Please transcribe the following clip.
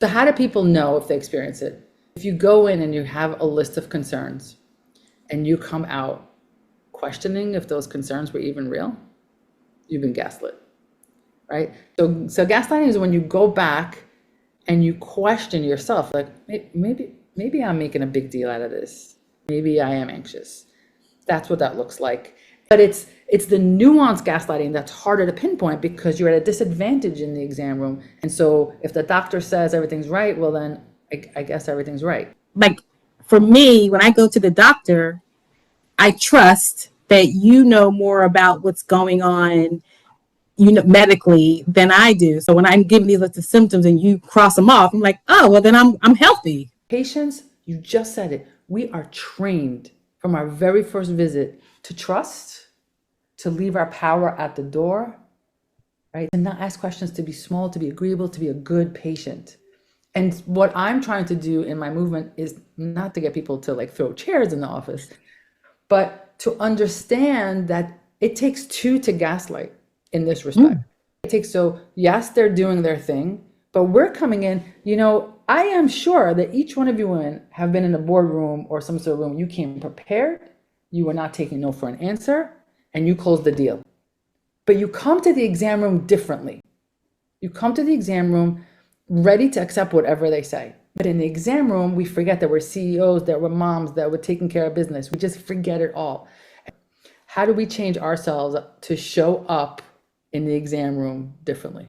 So how do people know if they experience it? If you go in and you have a list of concerns and you come out questioning if those concerns were even real, you've been gaslit, right? So gaslighting is when you go back and you question yourself, like maybe I'm making a big deal out of this. Maybe I am anxious. That's what that looks like. But it's the nuanced gaslighting that's harder to pinpoint because you're at a disadvantage in the exam room. And so if the doctor says everything's right, well then I guess everything's right. Like for me, when I go to the doctor, I trust that you know more about what's going on, medically than I do. So when I'm giving these list of symptoms and you cross them off, I'm like, oh, well then I'm healthy. Patients, you just said it. We are trained from our very first visit to trust, to leave our power at the door, right? And not ask questions, to be small, to be agreeable, to be a good patient. And what I'm trying to do in my movement is not to get people to like throw chairs in the office, but to understand that it takes two to gaslight in this respect. It takes, so yes, they're doing their thing, but we're coming in, I am sure that each one of you women have been in a boardroom or some sort of room. You came prepared, you were not taking no for an answer, and you closed the deal. But you come to the exam room differently. You come to the exam room ready to accept whatever they say. But in the exam room, we forget that we're CEOs, that we're moms, that we're taking care of business. We just forget it all. How do we change ourselves to show up in the exam room differently?